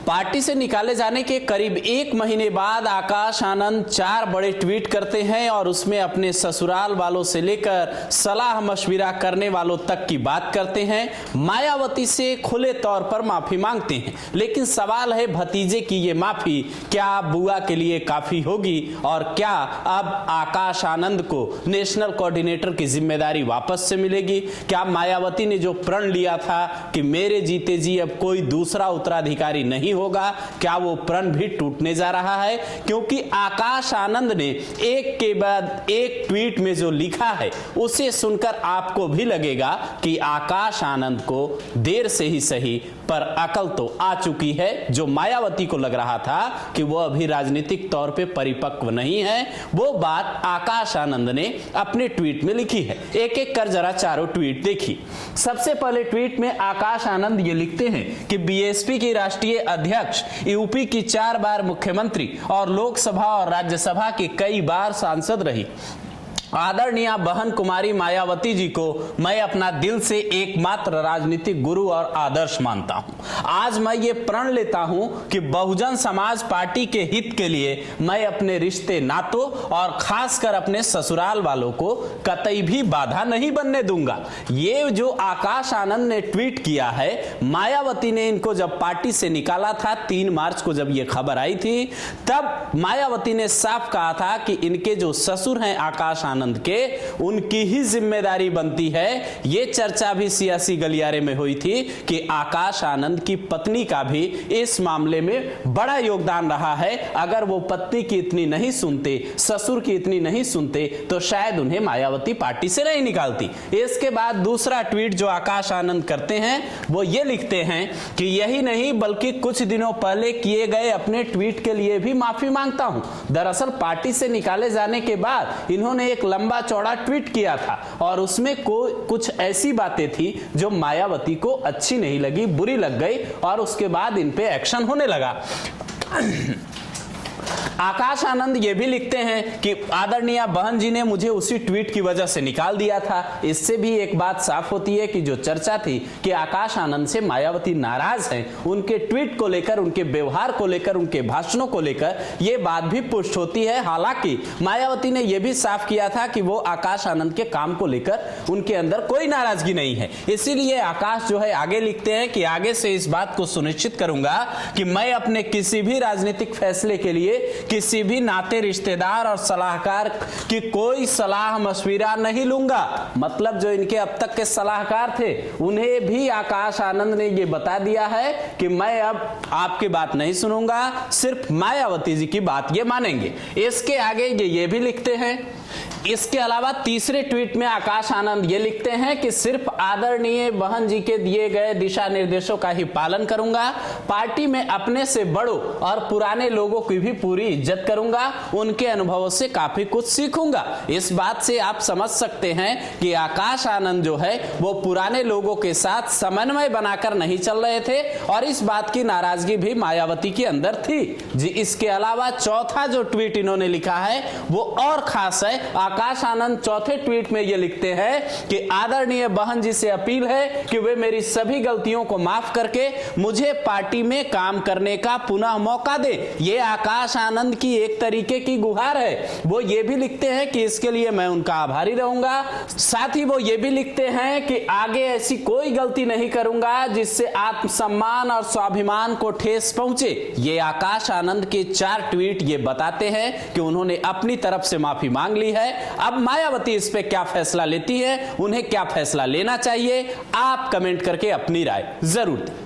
Party से निकाले जाने के करीब 1 महीने बाद आकाश आनंद 4 बड़े ट्वीट करते हैं और उसमें अपने ससुराल वालों से लेकर सलाह मशविरा करने वालों तक की बात करते हैं। मायावती से खुले तौर पर माफी मांगते हैं, लेकिन सवाल है भतीजे की ये माफी क्या बुआ के लिए काफी होगी और क्या अब आकाश आनंद को नेशनल कोऑर्डिनेटर की जिम्मेदारी वापस से मिलेगी? क्या मायावती ने जो प्रण लिया था कि मेरे जीते जी अब कोई दूसरा उत्तराधिकारी नहीं होगा, क्या वो प्रण भी टूटने जा रहा है? क्योंकि आकाश आनंद ने एक के बाद एक ट्वीट में जो लिखा है उसे सुनकर आपको भी लगेगा कि आकाश आनंद को देर से ही सही पर अकल तो आ चुकी है। जो मायावती को लग रहा था कि वो अभी राजनीतिक तौर पे परिपक्व नहीं है, वो बात आकाश आनंद ने अपने ट्वीट में लिखी है। एक एक कर जरा चारों ट्वीट देखिए। सबसे पहले ट्वीट में आकाश आनंद ये लिखते हैं कि बीएसपी की राष्ट्रीय अध्यक्ष, यूपी की 4 बार मुख्यमंत्री और लोकसभा और राज्यसभा की कई बार सांसद रही आदरणीय बहन कुमारी मायावती जी को मैं अपना दिल से एकमात्र राजनीतिक गुरु और आदर्श मानता हूं। आज मैं ये प्रण लेता हूं कि बहुजन समाज पार्टी के हित के लिए मैं अपने रिश्ते नातों और खासकर अपने ससुराल वालों को कतई भी बाधा नहीं बनने दूंगा। ये जो आकाश आनंद ने ट्वीट किया है, मायावती ने इनको जब पार्टी से निकाला था 3 मार्च को, जब ये खबर आई थी, तब मायावती ने साफ कहा था कि इनके जो ससुर हैं आकाश आनंद के, उनकी ही जिम्मेदारी बनती है। यह चर्चा भी सियासी गलियारे में हुई थी कि आकाश आनंद की पत्नी का भी इस मामले में बड़ा योगदान रहा है। अगर वो पत्नी की इतनी नहीं सुनते, ससुर की इतनी नहीं सुनते, तो शायद उन्हें मायावती पार्टी से नहीं निकालती। इसके बाद दूसरा ट्वीट जो आकाश आनंद करते हैं वो ये लिखते हैं कि यही नहीं बल्कि कुछ दिनों पहले किए गए अपने ट्वीट के लिए भी माफी मांगता हूं। दरअसल पार्टी से निकाले जाने के बाद इन्होंने एक लंबा चौड़ा ट्वीट किया था और उसमें कुछ ऐसी बातें थी जो मायावती को अच्छी नहीं लगी, बुरी लग गई और उसके बाद इन पे एक्शन होने लगा। आकाश आनंद ये भी लिखते हैं कि आदरणीय बहन जी ने मुझे उसी ट्वीट की वजह से निकाल दिया था। इससे भी एक बात साफ होती है कि जो चर्चा थी कि आकाश आनंद से मायावती नाराज हैं, उनके ट्वीट को लेकर, उनके व्यवहार को लेकर, उनके भाषणों को लेकर, ये बात भी पुष्ट होती है। हालांकि मायावती ने यह भी साफ किया था कि वो आकाश आनंद के काम को लेकर उनके अंदर कोई नाराजगी नहीं है। इसीलिए आकाश जो है आगे लिखते हैं कि आगे से इस बात को सुनिश्चित करूंगा कि मैं अपने किसी भी राजनीतिक फैसले के लिए किसी भी नाते, रिश्तेदार और सलाहकार की कोई सलाह मशविरा नहीं लूंगा। मतलब जो इनके अब तक के सलाहकार थे उन्हें भी आकाश आनंद ने यह बता दिया है कि मैं अब आपकी बात नहीं सुनूंगा, सिर्फ मायावती जी की बात ये मानेंगे। इसके आगे ये भी लिखते हैं। इसके अलावा तीसरे ट्वीट में आकाश आनंद ये लिखते हैं कि सिर्फ आदरणीय बहन जी के दिए गए दिशा निर्देशों का ही पालन करूंगा। पार्टी में अपने से बड़ों और पुराने लोगों की भी पूरी इज्जत करूंगा, उनके अनुभवों से काफी कुछ सीखूंगा। इस बात से आप समझ सकते हैं कि आकाश आनंद जो है वो पुराने लोगों के साथ समन्वय बनाकर नहीं चल रहे थे और इस बात की नाराजगी भी मायावती के अंदर थी जी। इसके अलावा चौथा जो ट्वीट इन्होंने लिखा है वो और खास है। आकाश आनंद चौथे ट्वीट में ये लिखते हैं कि आदरणीय बहन जी से अपील है कि वे मेरी सभी गलतियों को माफ करके मुझे पार्टी में काम करने का पुनः मौका दे। ये आकाश आनंद की एक तरीके की गुहार है। वो ये भी लिखते हैं कि इसके लिए मैं उनका आभारी रहूंगा। साथ ही वो ये भी लिखते हैं कि आगे ऐसी कोई गलती नहीं करूंगा जिससे आत्मसम्मान और स्वाभिमान को ठेस पहुंचे। ये आकाश आनंद के 4 ट्वीट ये बताते हैं कि उन्होंने अपनी तरफ से माफी मांग ली है। अब मायावती इस पे क्या फैसला लेती है, उन्हें क्या फैसला लेना चाहिए, आप कमेंट करके अपनी राय जरूर दें।